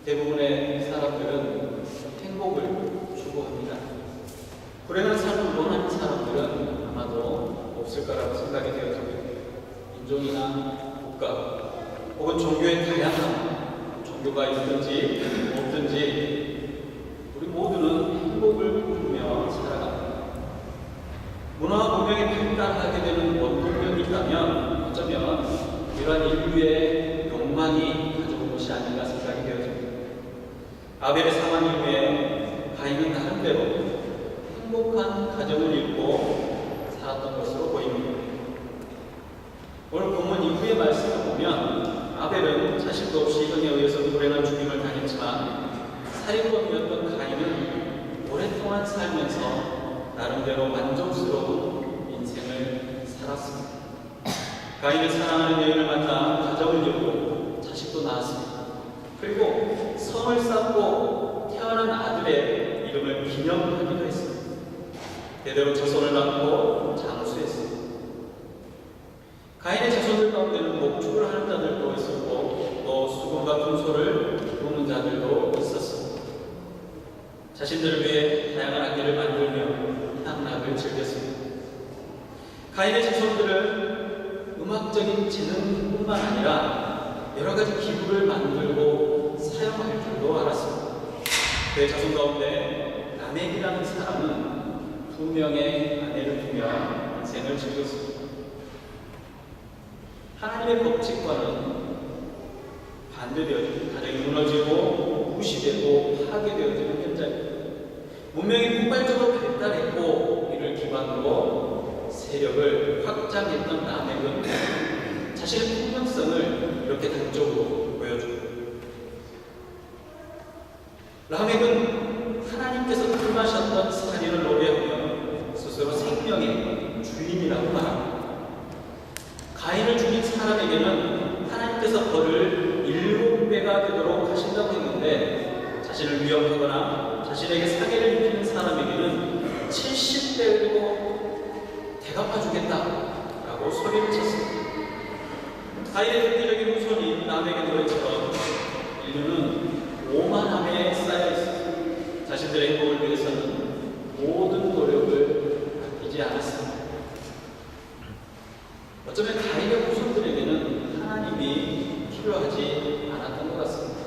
대부분의 사람들은 행복을 추구합니다. 불행한 삶을 원하는 사람들은 아마도 없을 거라고 생각이 되어집니다. 인종이나 국가 혹은 종교의 다양한 종교가 있든지 없든지 우리 모두는 행복을 꾸며 살아갑니다. 문화와 문명이 발달하게 되는 원동력이 있다면 어쩌면 이러한 인류의 욕망이 가져온 것이 아닌가 생각이 되어집니다. 아벨의 사망 이후에 가인은 나름대로 행복한 가정을 이루고 살았던 것으로 보입니다. 오늘 본문 이후의 말씀을 보면 아벨은 자식도 없이 형에 의해서 불행한 죽임을 당했지만 살인범이었던 가인은 오랫동안 살면서 나름대로 만족스러운 인생을 살았습니다. 가인은 사랑하는 여인을 만나 가정을 이루고 자식도 낳았습니다. 그리고 성을 쌓고 태어난 아들의 이름을 기념하기도 했습니다. 대대로 자손을 낳고 장수했습니다. 가인의 자손들 가운데는 목축을 하는 자들도 있었고 또 수금과 금소를 돕는 자들도 있었습니다. 자신들을 위해 다양한 악기를 만들며 향락을 즐겼습니다. 가인의 자손들은 음악적인 재능뿐만 아니라 여러 가지 기구를 만들고 사용할 줄도 알았습니다. 그의 자손 가운데 라멕이라는 사람은 2명의 아내를 두며 인생을 즐겼습니다. 하나님의 법칙과는 반대되어지고 가정이 무너지고 무시되고 파괴되어지는 현장입니다. 문명이 폭발적으로 발달했고 이를 기반으로 세력을 확장했던 라멕은 자신의 폭력성을 이렇게 단적으로 보여줍니다. 라멕은 하나님께서 금하셨던 살인을 노래하며 스스로 생명의 주인이라고 말합니다. 가인을 죽인 사람에게는 하나님께서 벌을 7배가 되도록 하신다고 했는데 자신을 위협하거나 자신에게 상해를 입히는 사람에게는 70배로 대갚아주겠다라고 소리를 쳤습니다. 가인의 획기적인 후손인 라멕의 노래처럼 인류는 오만함에 쌓여 있습니다. 자신들의 행복을 위해서는 모든 노력을 아끼지 않았습니다. 어쩌면 가인의 후손들에게는 하나님이 필요하지 않았던 것 같습니다.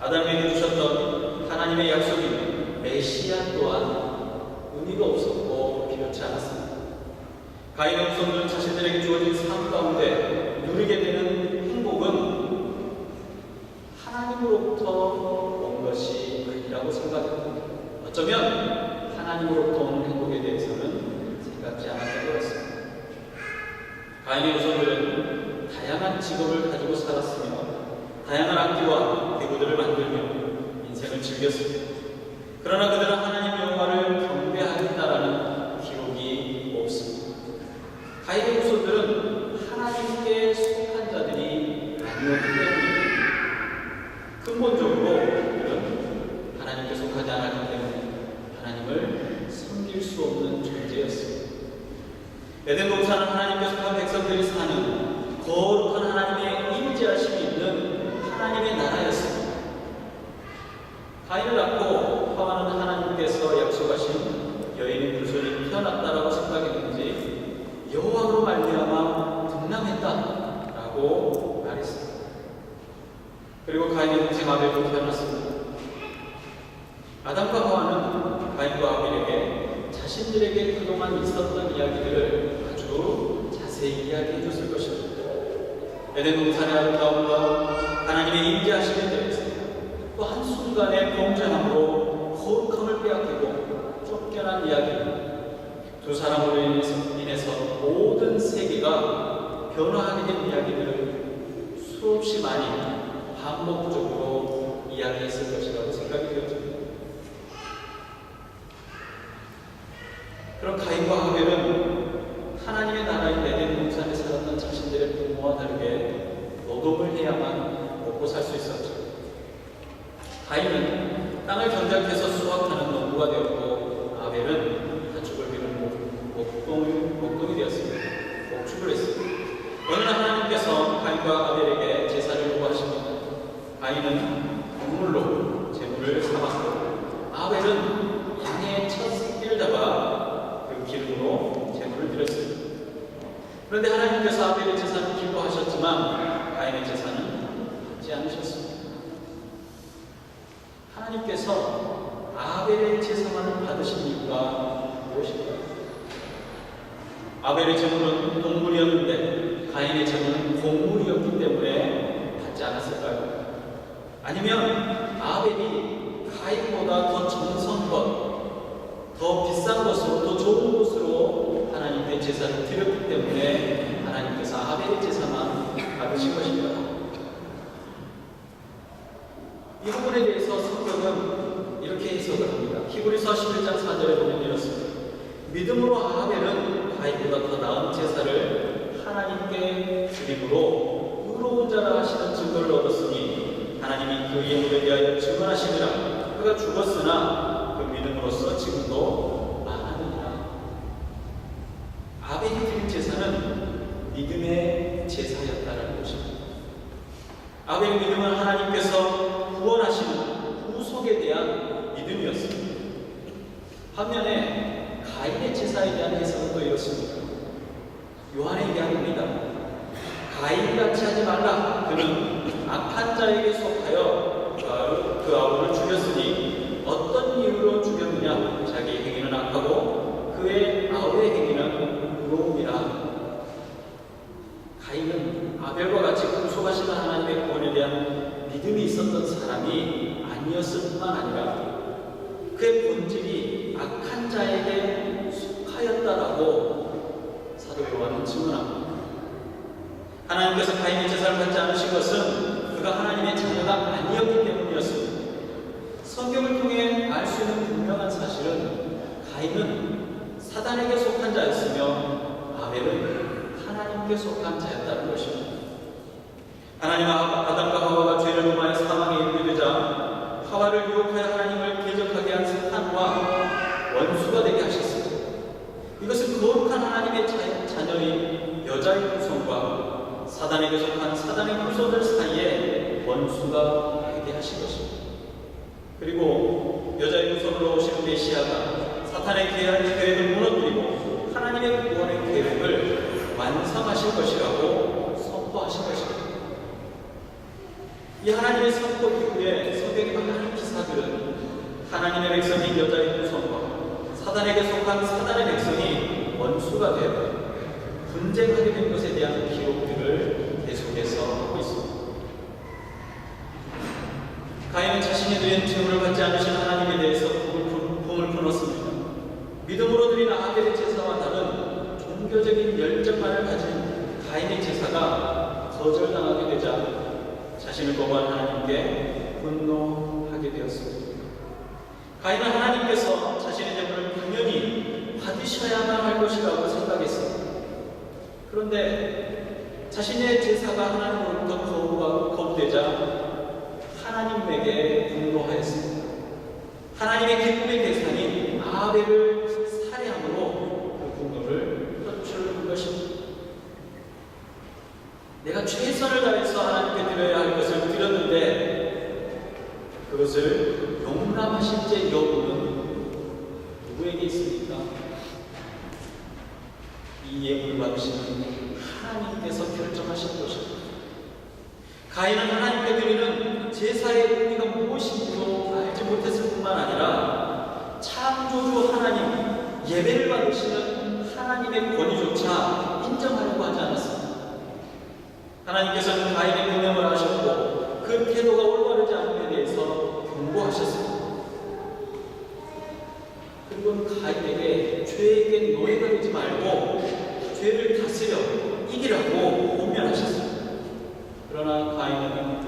아담에게 주셨던 하나님의 약속인 메시아 또한 의미가 없었고 필요치 않았습니다. 가인의 후손들은 자신들에게 주어진 삶 가운데 누리게 되는 행복은 하나님으로부터 온 것이 아니라고 생각합니다. 어쩌면 하나님으로부터 온 행복에 대해서는 생각지 않았던 것 같습니다. 가인의 후손들은 다양한 직업을 가지고 살았으며 다양한 악기와 기구들을 만들며 인생을 즐겼습니다. 그러나 그들은 하나님 여호와를 경배하겠다라는 기록이 없습니다. 가인의 후손들은 하나님께 속한 자들이 아니었기 때문입니다. 근본적으로 그들은 하나님께 속하지 않았기 때문에 하나님을 섬길 수 없는 존재였습니다. 에덴 동산은 하나님께 속한 백성들이 사는 거룩한 하나님의 임재하심이 있는 하나님의 나라였습니다. 가인을 낳고 하와는 하나님께서 약속하신 여인의 후손이 태어났다라고 생각했는지 여호와로 말미암아 등남했다라고 말했습니다. 그리고 가인의 동생 아벨도 태어났습니다. 아담과 하와는 가인과 아벨에게 자신들에게 그동안 있었던 이야기들을 아주 자세히 이야기해 줬을 것입니다. 에덴 동산의 아름다움과 하나님의 임재하심에 대해서 또 한순간의 범죄함으로 거룩함을 빼앗기고 쫓겨난 이야기, 두 사람으로 인해서 모든 세계가 변화하게 된 이야기들을 수없이 많이 반복적으로 이야기했을 것이라고 생각이 되어집니다. 그럼 가인과 아벨은 하나님의 나라인 에덴 동산에 살았던 자신들의 부모와 다르게 노동을 해야만 먹고 살 수 있었죠. 가인은 땅을 경작해서 수확하는 농부가 되었고 아벨은 가축을 기르는 목동이 되었습니다. 목축을 했습니다. 어느 날 하나님께서 가인과 아벨에게 제사를 요구하십니다. 가인은 아벨의 제물은 동물이었는데 가인의 제물은 곡물이었기 때문에 받지 않았을까요? 아니면 아벨이 가인보다 더 정성껏, 더 비싼 것으로, 더 좋은 것으로 하나님께 제사를 드렸기 때문에 하나님께서 아벨의 제사만 받으신 것인가요? 이 부분에 대해서 성경은 이렇게 해석을 합니다. 히브리서 11장 4절에 보면 이렇습니다. 믿음으로 아벨은 가인보다 더 나은 제사를 하나님께 드림으로 의로운 자라 하시는 증거를 얻었으니 하나님이 그 예물에 대하여 증언하시니라. 그가 죽었으나 그 믿음으로써 지금도 많으니라. 아벨이 드린 제사는 믿음의 제사였다는 것입니다. 아벨의 믿음은 하나님께서 구원하시는 구속에 대한 믿음이었습니다. 반면에 가인의 제사에 대한 해석은 또 이렇습니다. 요한의 이야기입니다. 가인같이 하지 말라. 그는 악한 자에게 속하여 그 아우를 죽였으니 어떤 이유로 죽였느냐? 자기 행위는 악하고 그의 아우의 행위는 의로움이라. 가인은 아벨과 같이 구속하시는 하나님의 구원에 대한 믿음이 있었던 사람이 아니었을 뿐만 아니라 그의 본질이 악한 자에게 속하였다라고 사도 요한은 증언합니다. 하나님께서 가인의 제사를 받지 않으신 것은 그가 하나님의 자녀가 아니었기 때문이었습니다. 성경을 통해 알 수 있는 분명한 사실은 가인은 사단에게 속한 자였으며 아벨은 하나님께 속한 자였다는 것입니다. 하나님 아담과 하와가 죄를 범하여 사망에 이르게 되자 하와를 유혹하여 하나님을 대적하게 한 사탄과 원수가 되게 하셨습니다. 이것은 거룩한 하나님의 자녀인 여자의 후손과 사단에게 속한 사단의 후손들 사이에 원수가 되게 하신 것입니다. 그리고 여자의 후손으로 오신 메시아가 사탄의 계획을 무너뜨리고 하나님의 구원의 계획을 완성하실 것이라고 선포하신 것입니다. 이 하나님의 선포 이후에 성경의 많은 기사들은 하나님의 백성인 여자의 후손과 사단에게 속한 사단의 백성이 원수가 되어 분쟁하게 된 것에 대한 기록들을 계속해서 하고 있습니다. 가인은 자신이 드린 제물을 받지 않으신 하나님에 대해서 품을 품었습니다. 믿음으로 드린 아벨의 제사와 다른 종교적인 열정만을 가진 가인의 제사가 거절당하게 되자 자신을 거부한 하나님께 분노하게 되었습니다. 가인은 하나님께서 자신의 제물을 당연히 받으셔야만 할 것이라고 생각했습니다. 그런데 자신의 제사가 하나님으로부터 거부되자 하나님에게 분노하였습니다. 하나님의 기쁨의 대상인 아벨을 살해함으로 그 분노를 표출한 것입니다. 내가 최선을 다해서 하나님께 드려야 할 것을 드렸는데 그것을 용납하실 제 여부는 누구에게 있습니까? 이 예물을 받으시는 하나님께서 결정하신 것입니다. 가인은 하나님께 드리는 제사의 의미가 무엇인지도 알지 못했을 뿐만 아니라 창조주 하나님, 예배를 받으시는 하나님의 권위조차 인정하려고 하지 않았습니다. 하나님께서는 가인의 경험을 하셨고 그 태도가 올바르지 않음에 대해서 경고하셨습니다. 그리고 가인에게 죄에게 노예가 되지 말고 죄를 다스려 이기라고 권면하셨습니다. 그러나 가인은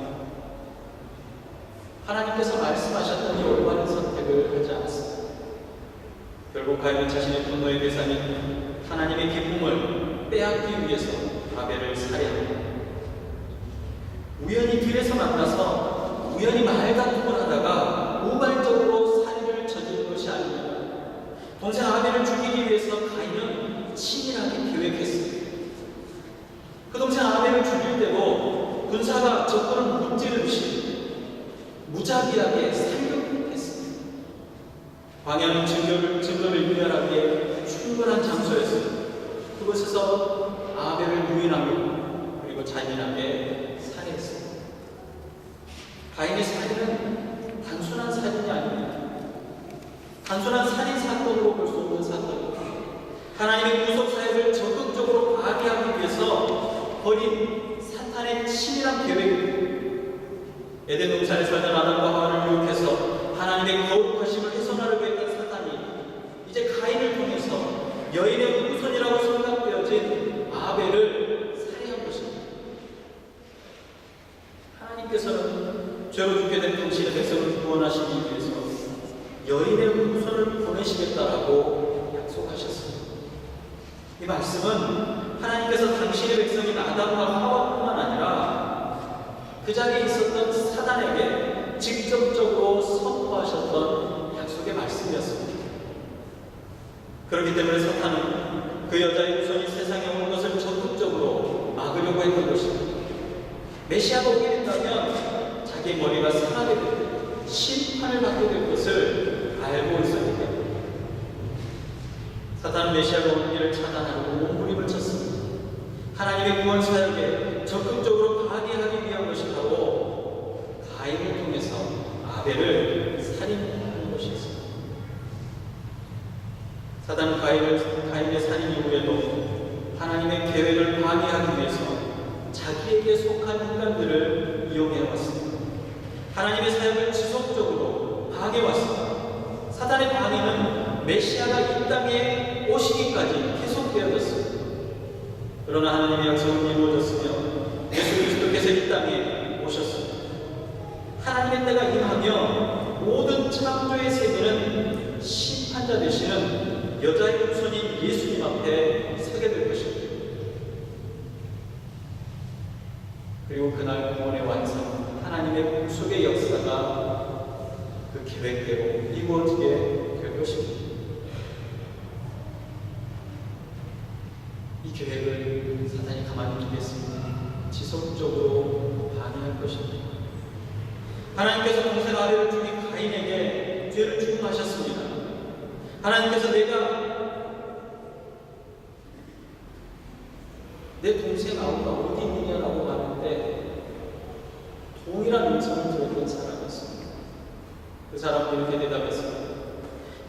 하나님께서 말씀하셨던 이 올바른 선택을 하지 않았습니다. 결국 가인은 자신의 분노의 대상인 하나님의 기쁨을 빼앗기 위해서 아벨을 살해합니다. 우연히 길에서 만나서 우연히 말다툼을 하다가 우발적으로 살인을 저지른 것이 아닙니다. 동생 아벨을 죽이기 위해서 가인은 치밀하게 계획했습니다. 그 동생 아벨을 죽일 때도 군사가 적군을 무찌르듯이 무자비하게 살려했습니다. 광야는 증거를 유혈하기에 충분한 장소였습니다. 그곳에서 아벨을 유인하고 그리고 잔인하게 살해했습니다. 가인의 살인은 단순한 살인이 아닙니다. 단순한 살인 사건으로 볼 수 없는 사건입니다. 하나님의 구속 사역을 사탄의 치밀한 계획입니다. 에덴 동산에 살던 아담과 하와를 유혹해서 하나님의 거룩하심을 훼손하려고 했던 사탄이 이제 가인을 통해서 여인의 후손이라고 생각되어진 아벨을 살해한 것입니다. 하나님께서는 죄로 죽게 된 당신의 백성을 구원하시기 위해서 여인의 후손을 보내시겠다라고 약속하셨습니다. 이 말씀은 하나님께서 당신의 백성인 아담과 하와뿐만 아니라 그 자리에 있었던 사단에게 직접적으로 선포하셨던 약속의 말씀이었습니다. 그렇기 때문에 사탄은 그 여자의 후손이 세상에 오는 것을 적극적으로 막으려고 했던 것입니다. 메시아가 오게 된다면 자기의 머리가 상하게 되고 심판을 받게 될 것을 알고 있었기 때문에 사탄은 메시아가 오는 길을 차단하려고 몸부림을 쳤습니다. 하나님의 구원 사역에 적극적으로 파괴하기 위한 것이 바로 가인을 통해서 아벨을 살인하는 것이었습니다. 사단은 가인의 살인 이후에도 하나님의 계획을 파괴하기 위해서 자기에게 속한 인간들을 이용해왔습니다. 하나님의 사역을 지속적으로 파괴해왔습니다. 사단의 방해는 메시아가 이 땅에 오시기까지 계속되어졌습니다. 그러나 하나님의 약속은 이루어졌으며 예수 그리스도께서 이 땅에 오셨습니다. 하나님의 때가 임하며 모든 창조의 세계는 심판자 되시는 여자의 후손인 예수님 앞에 서게 될 것입니다. 그리고 그날 구원의 완성, 하나님의 구속의 역사가 그 계획대로 이루어지게 될 것입니다. 이 계획을 사탄이 가만히 두겠습니다. 지속적으로 방해할 것입니다. 하나님께서 동생 아벨을 죽인 가인에게 죄를 주문하셨습니다. 하나님께서 내가 내 동생 아우가 어디 있느냐라고 말했는데 동일한 음성을 들었던 사람이었습니다. 그 사람은 이렇게 대답했습니다.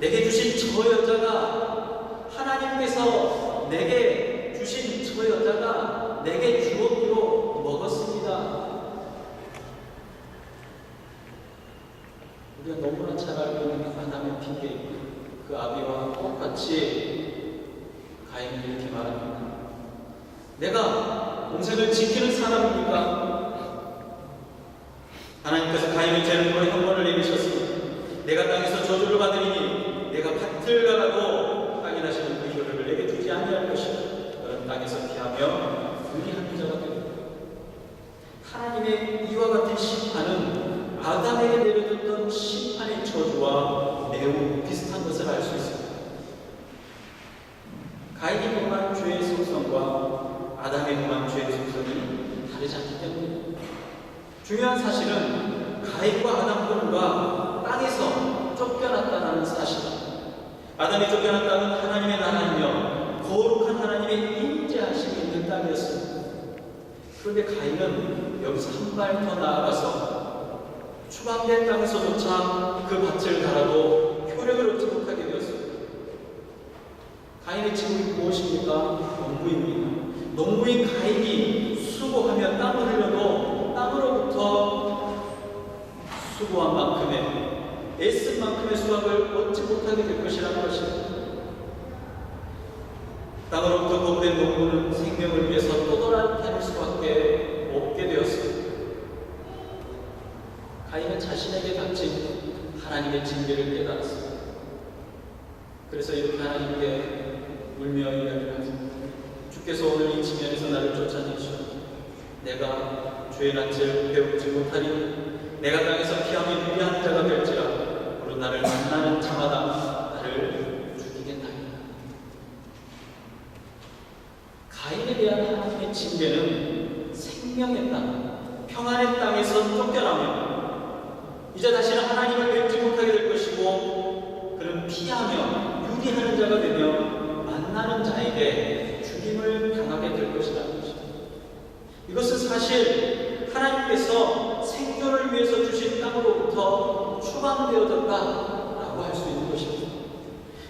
내게 주신 저 여자가 하나님께서 내게 주신 저 여자가 내게 주었기로 먹었습니다. 우리가 너무나 잘 알고 있는 아담의 핑계입니다. 그 아비와 똑같이 가인이 이렇게 말합니다. 내가 동생을 지키는 사람입니까? 하나님께서 가인의 죄를 보여 형벌을 내리셨습니다. 내가 땅에서 저주를 받으리니 내가 밭을 갈아도 땅에 다시는 그 효력을 내게 주지 아니할 것이다. 너는 땅에서 피하며 불의한 자가 되리라. 하나님의 이와 같은 심판은 아담에게 내려졌던 심판의 저주와 매우 비슷한 것을 알 수 있습니다. 가인이 범한 죄의 속성과 아담의 범한 죄의 속성이 다르지 않기 때문입니다. 중요한 사실은 가인과 아담 부부가 땅에서 쫓겨났다는 사실입니다. 아담이 쫓겨난 땅은 하나님의 나라이며 거룩한 하나님의 임재하심이 있는 땅이었습니다. 그런데 가인은 여기서 한 발 더 나아가서 추방된 땅에서조차 그 밭을 갈아도 효력을 얻지 못하게 되었습니다. 가인의 직업이 무엇입니까? 농부입니다. 농부인 가인이 수고하며 땀을 흘려도 땅으로부터 수고한 만큼의 애쓴 만큼의 수확을 얻지 못하게 될 것이라는 것입니다. 땅으로부터 거부된 농부는 생명을 위해서 떠돌아 다닐 수밖에 없게 되었습니다. 가인은 자신에게 닥친 하나님의 징계를 깨달았습니다. 그래서 이렇게 하나님께 울며 이야기를 합니다. 주께서 오늘 이 지면에서 나를 쫓아내시오. 내가 죄의 낯을 배우지 못하리. 내가 땅에서 피하며 유리한 자가 될지라. 무릇 나를 만나는 자마다 나를 죽이겠나이다. 가인에 대한 하나님의 징계는 생명의 땅, 평안의 땅에서 쫓겨나며 이제 다시는 하나님을 뵙지 못하게 될 것이고 그는 피하며 유리하는 자가 되며 만나는 자에게 죽임을 당하게 될 것이라는 것입니다. 이것은 사실 하나님께서 생존을 위해서 주신 땅으로부터 추방되어졌다라고 할 수 있는 것입니다.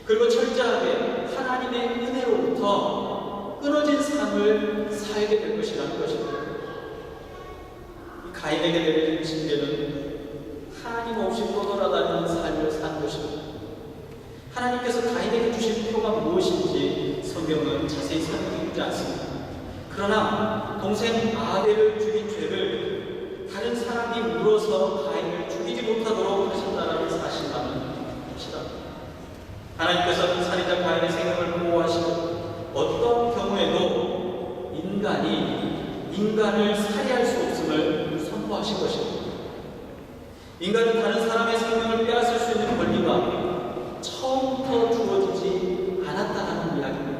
그리고 철저하게 하나님의 은혜로부터 끊어진 삶을 살게 될 것이라는 것입니다. 가인에게 내려진 징계는 하나님 없이 떠돌아다니는 삶을 산 것입니다. 하나님께서 가인에게 주신 표가 무엇인지 성경은 자세히 설명해주지 않습니다. 그러나 동생 아벨을 죽인 죄를 다른 사람이 물어서 가인을 죽이지 못하도록 하신다는 사실만은 확실합니다. 하나님께서는 살인자 가인의 생명을 보호하시고 어떤 경우에도 인간을 살해할 수 없음을 선포하신 것입니다. 인간은 다른 사람의 생명을 빼앗을 수 있는 권리가 처음부터 주어지지 않았다는 이야기입니다.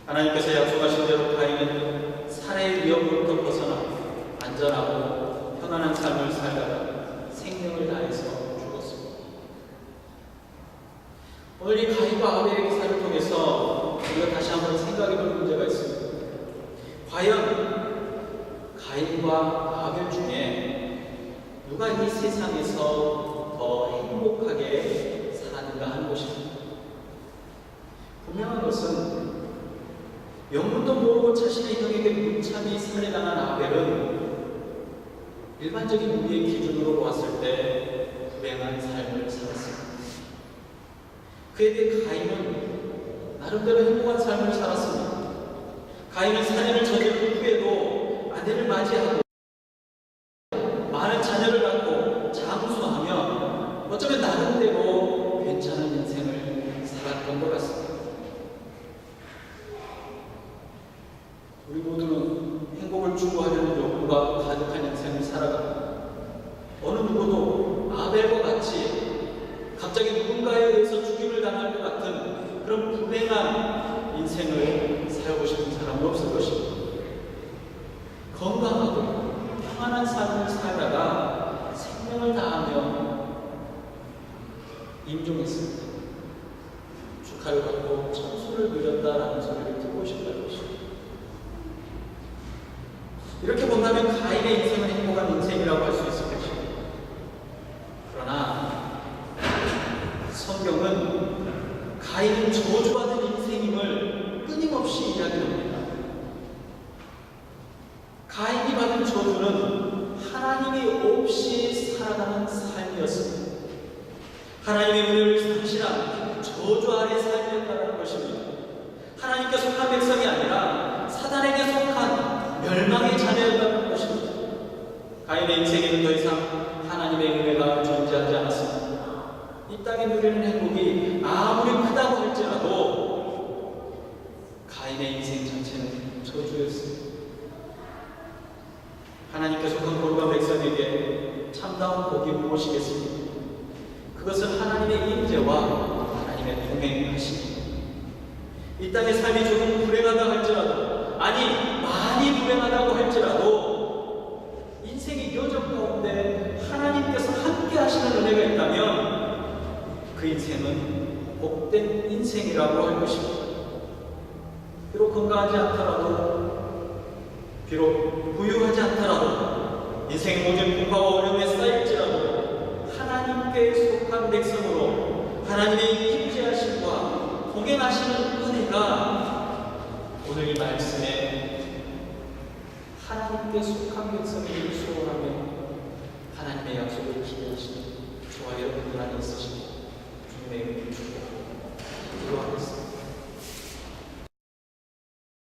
하나님께서 약속하신 대로 가인은 살해의 위험으로부터 벗어나 안전하고 편안한 삶을 살다가 생명을 다해서 죽었습니다. 오늘 이 가인과 아벨의 기사를 통해서 우리가 다시 한번 생각해볼 문제가 있습니다. 과연 가인과 아벨 중에 누가 이 세상에서 더 행복하게 사는가 하는 것입니다. 분명한 것은 영문도 모르고 자신의 형에게 무참히 살해당한 아벨은 일반적인 우리의 기준으로 보았을 때 불행한 삶을 살았습니다. 그에 비해 가인은 나름대로 행복한 삶을 살았습니다. 가인은 살인을 저지른 후에도 아내를 맞이하고 많은 자녀를 갖고 장수하며 어쩌면 나름대로 괜찮은 인생을 살았던 것 같습니다. 우리 모두는 행복을 추구하려는 욕구가 가득한 인생을 살아갑니다. 어느 누구도 아벨과 같이 갑자기 누군가에 의해서 죽임을 당할 것 같은 그런 불행한 인생을 살고 싶은 사람은 없을 것입니다. 건강하고 평안한 삶을 살다가 생명을 다하며 임종했습니다. 축하를 받고 천수를 누렸다라는 소리를 듣고 싶다는 것입니다. 이렇게 본다면 가인의 인생은 행복한 인생이라고 할 수 있을 것입니다. 그러나 성경은 가인은 저주받은 인생임을 끊임없이 이야기합니다. 가인이 받은 저주는 하나님이 없이 살아가는 삶이었습니다. 하나님의 은혜를 상실한 저주 아래 삶이었다는 것입니다. 하나님께 속한 백성이 아니라 사단에게 속한 멸망의 자녀였다는 것입니다. 가인의 인생에는 더 이상 하나님의 은혜가 존재하지 않았습니다. 이 땅에 누리는 행복이 아무리 크다고 할지라도 가인의 인생 자체는 저주였습니다. 하나님께 속한 거룩한 백성에게 참다운 복이 무엇이겠습니까? 그것은 하나님의 임재와 하나님의 동행하심입니다. 이 땅의 삶이 조금 불행하다 할지라도, 아니 많이 불행하다고 할지라도 인생의 여정 가운데 하나님께서 함께 하시는 은혜가 있다면 그 인생은 복된 인생이라고 할 것입니다. 비록 건강하지 않더라도, 비록 부유하지 않더라도, 인생의 모든 풍파와 어려움에 쌓일지라도 하나님께 속한 백성으로 하나님의 임재하심과 동행하시는 은혜가 오늘 이 말씀에 하나님께 속한 백성을 소원하며 하나님의 약속을 기대하십니다.